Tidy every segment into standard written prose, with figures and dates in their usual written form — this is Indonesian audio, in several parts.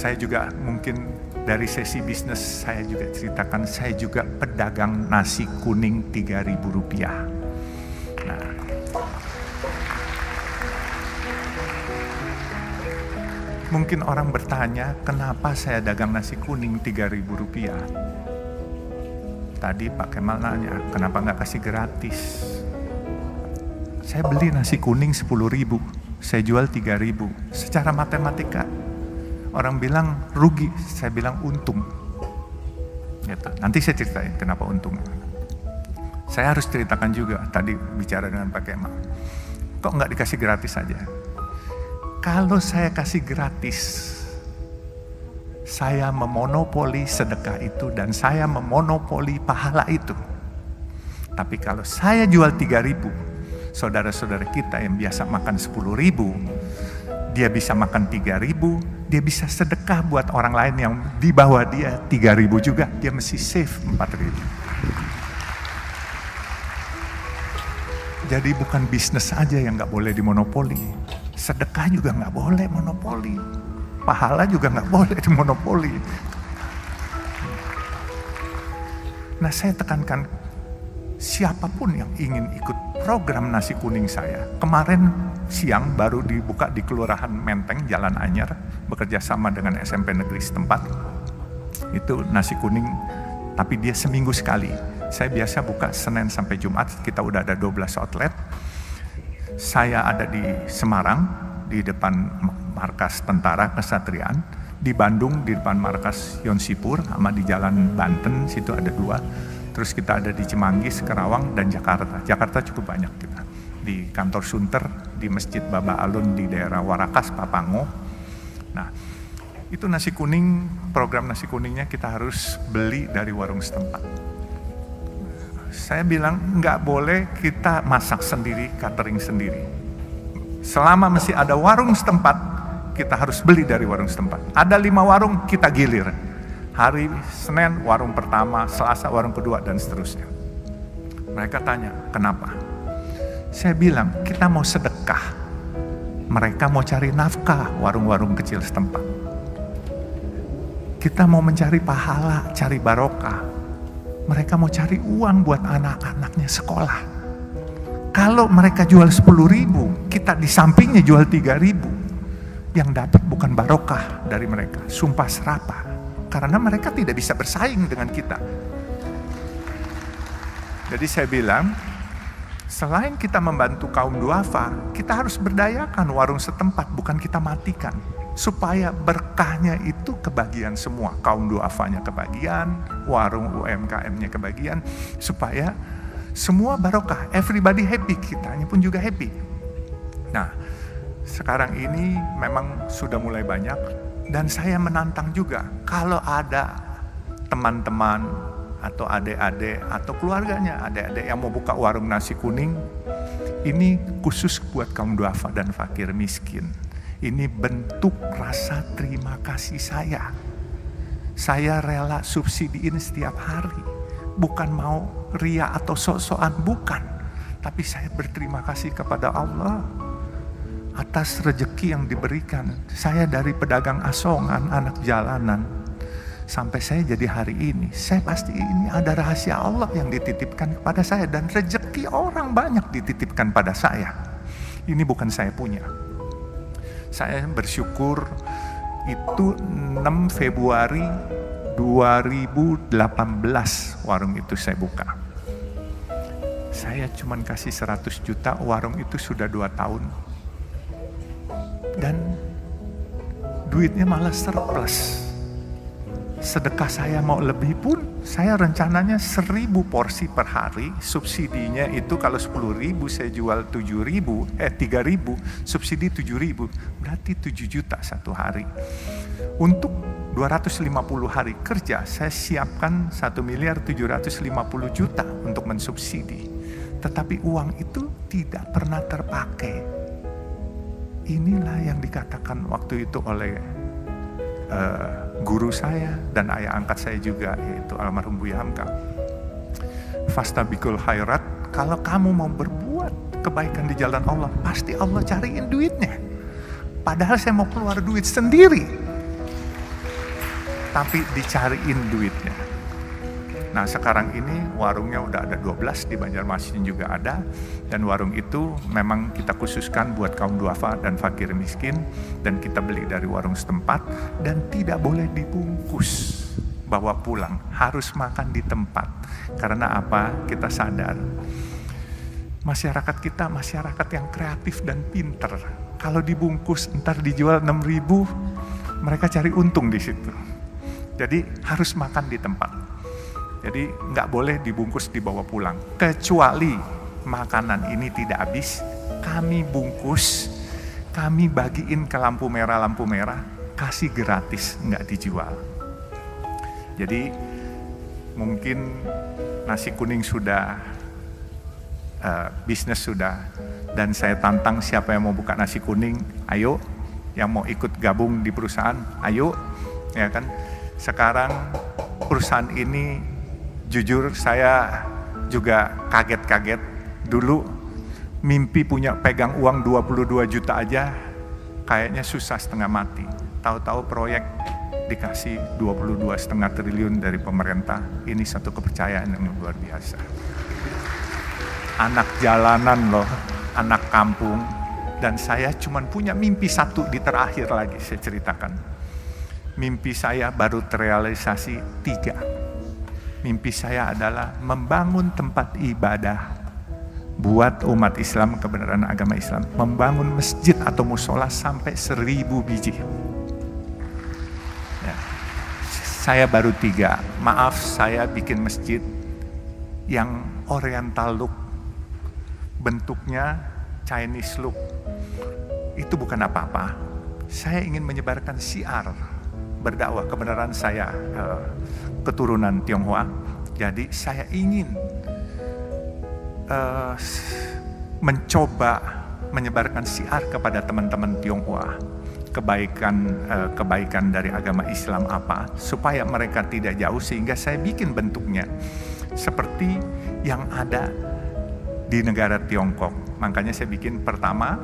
saya juga mungkin dari sesi bisnis saya juga ceritakan, saya juga pedagang nasi kuning Rp3.000. Nah, mungkin orang bertanya, kenapa saya dagang nasi kuning Rp3.000? Tadi Pak Kemal nanya, kenapa nggak kasih gratis? Saya beli nasi kuning 10.000, saya jual 3.000. Secara matematika, orang bilang rugi, saya bilang untung. Gitu. Nanti saya ceritain kenapa untung. Saya harus ceritakan juga, tadi bicara dengan Pak Kemal. Kok nggak dikasih gratis saja? Kalau saya kasih gratis, saya memonopoli sedekah itu dan saya memonopoli pahala itu. Tapi kalau saya jual 3.000, saudara-saudara kita yang biasa makan 10.000, dia bisa makan 3.000, dia bisa sedekah buat orang lain yang di bawah dia 3.000 juga, dia mesti save 4.000. Jadi bukan bisnis aja yang nggak boleh dimonopoli, sedekah juga nggak boleh monopoli, pahala juga nggak boleh dimonopoli. Nah, saya tekankan, siapapun yang ingin ikut program nasi kuning saya, kemarin siang baru dibuka di Kelurahan Menteng, Jalan Anyar, bekerja sama dengan SMP negeri setempat. Itu nasi kuning, tapi dia seminggu sekali. Saya biasa buka Senin sampai Jumat, kita udah ada 12 outlet. Saya ada di Semarang, di depan markas Tentara Kesatriaan, di Bandung di depan markas Yonsipur, sama di Jalan Banten, situ ada 2. Terus kita ada di Cimanggis, Karawang, dan Jakarta. Jakarta cukup banyak kita. Di kantor Sunter, di Masjid Baba Alun di daerah Warakas, Papango. Nah, itu nasi kuning, program nasi kuningnya kita harus beli dari warung setempat. Saya bilang nggak boleh kita masak sendiri, catering sendiri. Selama masih ada warung setempat, kita harus beli dari warung setempat. Ada 5 warung, kita gilir. Hari Senin warung pertama, Selasa warung kedua, dan seterusnya. Mereka tanya, kenapa? Saya bilang, kita mau sedekah. Mereka mau cari nafkah, warung-warung kecil setempat. Kita mau mencari pahala, cari barokah. Mereka mau cari uang buat anak-anaknya sekolah. Kalau mereka jual 10.000, kita di sampingnya jual 3.000. Yang dapat bukan barokah dari mereka, sumpah serapah. Karena mereka tidak bisa bersaing dengan kita. Jadi saya bilang, selain kita membantu kaum duafa, kita harus berdayakan warung setempat, bukan kita matikan. Supaya berkahnya itu kebagian semua. Kaum duafanya kebagian, warung UMKM-nya kebagian. Supaya semua barokah, everybody happy, kitanya pun juga happy. Nah, sekarang ini memang sudah mulai banyak. Dan saya menantang juga, kalau ada teman-teman atau adik-adik atau keluarganya, adik-adik yang mau buka warung nasi kuning, ini khusus buat kaum duafa dan fakir miskin. Ini bentuk rasa terima kasih saya. Saya rela subsidiin setiap hari. Bukan mau ria atau sok-sokan, bukan. Tapi saya berterima kasih kepada Allah atas rezeki yang diberikan. Saya dari pedagang asongan, anak jalanan, sampai saya jadi hari ini. Saya pasti ini ada rahasia Allah yang dititipkan kepada saya. Dan rezeki orang banyak dititipkan pada saya. Ini bukan saya punya. Saya bersyukur itu 6 Februari 2018 warung itu saya buka. Saya cuman kasih 100 juta, warung itu sudah 2 tahun. Dan duitnya malah surplus. Sedekah saya mau lebih pun, saya rencananya 1.000 porsi per hari. Subsidinya itu kalau 10.000 saya jual 3.000, subsidi 7.000, berarti 7 juta satu hari. Untuk 250 hari kerja, saya siapkan 1.750.000.000 untuk mensubsidi. Tetapi uang itu tidak pernah terpakai. Inilah yang dikatakan waktu itu oleh guru saya dan ayah angkat saya juga, yaitu almarhum Buya Hamka. Fastabikul khairat, kalau kamu mau berbuat kebaikan di jalan Allah, pasti Allah cariin duitnya. Padahal saya mau keluar duit sendiri. tapi dicariin duitnya. Nah sekarang ini warungnya udah ada 12, di Banjarmasin juga ada, dan warung itu memang kita khususkan buat kaum duafa dan fakir miskin, dan kita beli dari warung setempat, dan tidak boleh dibungkus bawa pulang, harus makan di tempat. Karena apa? Kita sadar masyarakat kita masyarakat yang kreatif dan pinter. Kalau dibungkus ntar dijual 6.000, mereka cari untung di situ. Jadi harus makan di tempat. Jadi nggak boleh dibungkus dibawa pulang. Kecuali makanan ini tidak habis, kami bungkus, kami bagiin ke lampu merah, kasih gratis, nggak dijual. Jadi mungkin nasi kuning sudah, bisnis sudah, dan saya tantang siapa yang mau buka nasi kuning, ayo, yang mau ikut gabung di perusahaan, ayo, ya kan. Sekarang perusahaan ini jujur saya juga kaget-kaget. Dulu mimpi punya pegang uang 22 juta aja kayaknya susah setengah mati. Tahu-tahu proyek dikasih 22,5 triliun dari pemerintah. Ini satu kepercayaan yang luar biasa. Anak jalanan loh, anak kampung. Dan saya cuma punya mimpi satu di terakhir lagi saya ceritakan. Mimpi saya baru terrealisasi 3. Mimpi saya adalah membangun tempat ibadah buat umat Islam, kebenaran agama Islam. Membangun masjid atau musola sampai 1.000 biji. Ya. Saya baru 3. Maaf, saya bikin masjid yang oriental look. Bentuknya Chinese look. Itu bukan apa-apa. Saya ingin menyebarkan syiar berdakwah. Kebenaran saya keturunan Tionghoa, jadi saya ingin mencoba menyebarkan syiar kepada teman-teman Tionghoa, kebaikan dari agama Islam apa, supaya mereka tidak jauh, sehingga saya bikin bentuknya seperti yang ada di negara Tiongkok. Makanya saya bikin pertama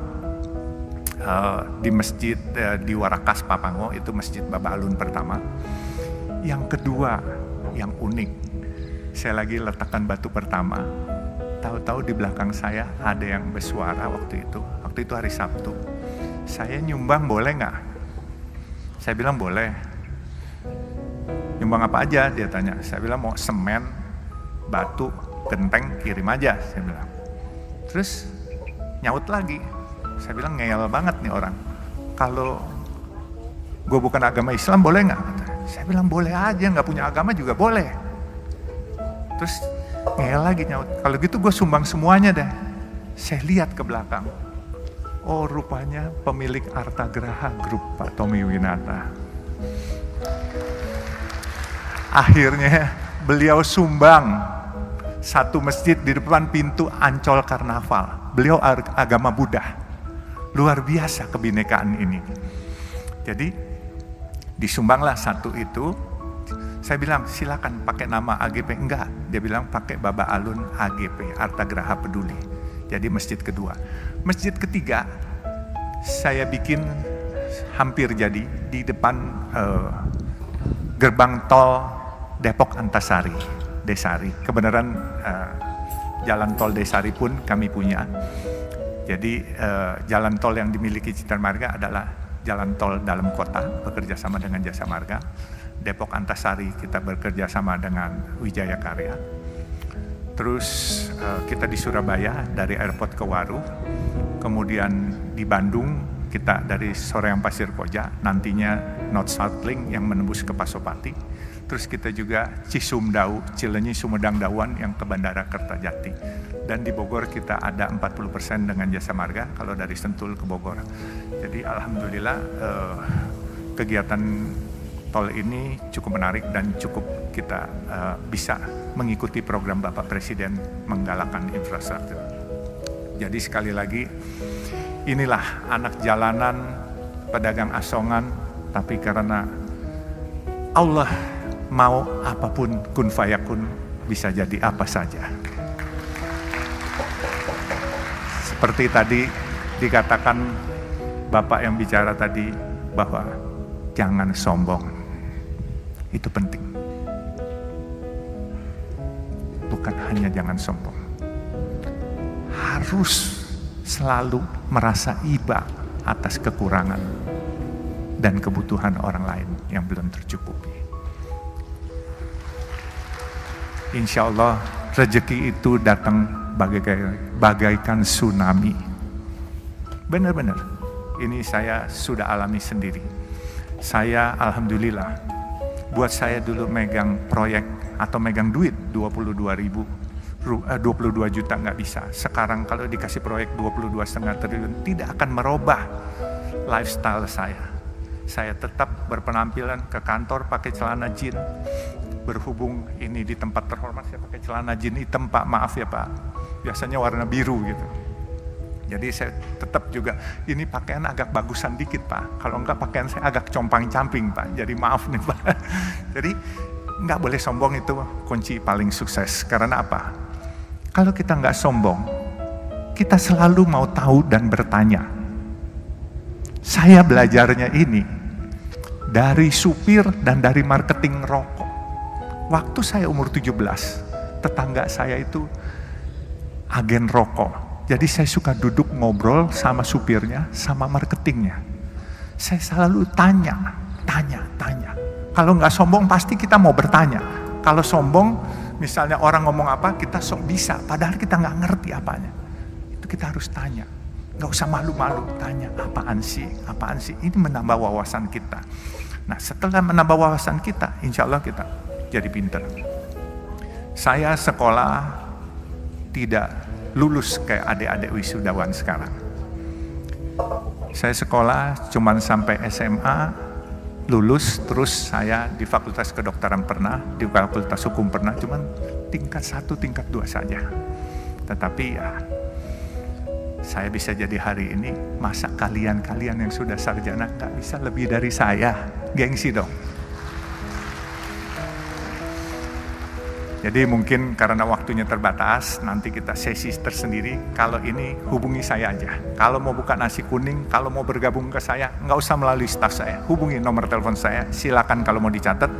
di masjid di Warakas Papango, itu masjid Baba Alun pertama. Yang kedua, yang unik, saya lagi letakkan batu pertama, tahu-tahu di belakang saya ada yang bersuara waktu itu hari Sabtu. Saya nyumbang boleh nggak? Saya bilang boleh. Nyumbang apa aja? Dia tanya. Saya bilang mau semen, batu, genteng, kirim aja, saya bilang. Terus nyaut lagi. Saya bilang ngeyel banget nih orang. Kalau gue bukan agama Islam boleh nggak? Saya bilang boleh aja, nggak punya agama juga boleh. Terus ngeyel lagi nyaut. Kalau gitu gue sumbang semuanya deh. Saya lihat ke belakang. Oh rupanya pemilik Arta Graha Group, Pak Tommy Winata. Akhirnya beliau sumbang satu masjid di depan pintu Ancol Karnaval. Beliau agama Buddha. Luar biasa kebinekaan ini. Jadi disumbanglah satu itu. Saya bilang silakan pakai nama AGP. Enggak, dia bilang pakai Baba Alun AGP, Arta Graha Peduli. Jadi masjid kedua. Masjid ketiga saya bikin hampir jadi di depan gerbang tol Depok Antasari, Desari. Kebenaran jalan tol Desari pun kami punya. Jadi jalan tol yang dimiliki Citra Marga adalah jalan tol dalam kota, bekerja sama dengan Jasa Marga. Depok Antasari kita bekerja sama dengan Wijaya Karya. Terus kita di Surabaya dari airport ke Waru. Kemudian di Bandung kita dari Soreang Pasir Koja, nantinya North South Link yang menembus ke Pasopati. Terus kita juga Cisumdau, Cilenyi, Sumedang, Dawan yang ke Bandara Kertajati. Dan di Bogor kita ada 40% dengan Jasa Marga kalau dari Sentul ke Bogor. Jadi alhamdulillah kegiatan tol ini cukup menarik dan cukup kita bisa mengikuti program Bapak Presiden menggalakkan infrastruktur. Jadi sekali lagi inilah anak jalanan, pedagang asongan, tapi karena Allah mau apapun kun fayakun, bisa jadi apa saja. Seperti tadi dikatakan Bapak yang bicara tadi bahwa jangan sombong. Itu penting. Bukan hanya jangan sombong. Harus selalu merasa iba atas kekurangan dan kebutuhan orang lain yang belum tercukupi. Insya Allah rezeki itu datang bagaikan tsunami. Benar-benar, ini saya sudah alami sendiri. Saya alhamdulillah, buat saya dulu megang proyek atau megang duit 22 juta nggak bisa. Sekarang kalau dikasih proyek 22,5 triliun tidak akan merubah lifestyle saya. Saya tetap berpenampilan ke kantor pakai celana jeans. Berhubung ini di tempat terhormat saya pakai celana jeans hitam Pak, maaf ya Pak. Biasanya warna biru gitu. Jadi saya tetap juga ini pakaian agak bagusan dikit Pak. Kalau enggak pakaian saya agak compang-camping Pak. Jadi maaf nih Pak. Jadi enggak boleh sombong, itu kunci paling sukses. Karena apa? Kalau kita enggak sombong, kita selalu mau tahu dan bertanya. Saya belajarnya ini dari supir dan dari marketing rokok. Waktu saya umur 17, tetangga saya itu agen rokok. Jadi saya suka duduk ngobrol sama supirnya, sama marketingnya. Saya selalu tanya. Kalau nggak sombong pasti kita mau bertanya. Kalau sombong, misalnya orang ngomong apa, kita sok bisa, padahal kita nggak ngerti apanya. Itu kita harus tanya. Nggak usah malu-malu, tanya apaan sih. Ini menambah wawasan kita. Nah setelah menambah wawasan kita, insya Allah kita jadi pinter. Saya sekolah tidak lulus kayak adik-adik wisudawan sekarang. Saya sekolah cuman sampai SMA, lulus, terus saya di Fakultas Kedokteran pernah, di Fakultas Hukum pernah, cuman tingkat 1, tingkat 2 saja. Tetapi ya, saya bisa jadi hari ini, masa kalian yang sudah sarjana gak bisa lebih dari saya? Gengsi dong. Jadi mungkin karena waktunya terbatas, nanti kita sesi tersendiri. Kalau ini hubungi saya aja. Kalau mau buka nasi kuning, kalau mau bergabung ke saya, nggak usah melalui staf saya. Hubungi nomor telepon saya, silakan kalau mau dicatat.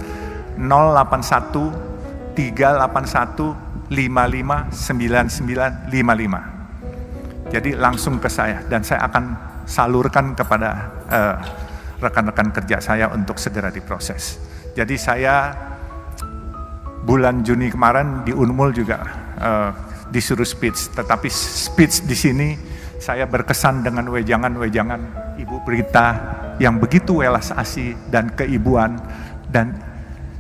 081 381 559955. Jadi langsung ke saya dan saya akan salurkan kepada rekan-rekan kerja saya untuk segera diproses. Jadi saya bulan Juni kemarin di Unmul juga disuruh speech, tetapi speech di sini saya berkesan dengan wejangan-wejangan Ibu Brita yang begitu welas asih dan keibuan, dan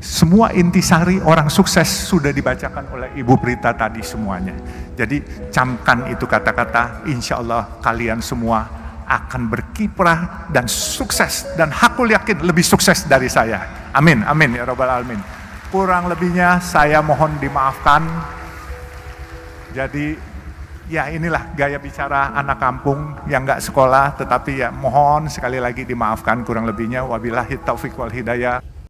semua intisari orang sukses sudah dibacakan oleh Ibu Brita tadi semuanya. Jadi camkan itu kata-kata, insya Allah kalian semua akan berkiprah dan sukses, dan hakul yakin lebih sukses dari saya. Amin, amin ya Rabbal Alamin. Kurang lebihnya saya mohon dimaafkan. Jadi ya inilah gaya bicara anak kampung yang nggak sekolah, tetapi ya mohon sekali lagi dimaafkan kurang lebihnya. Wabillahi taufiq wal hidayah.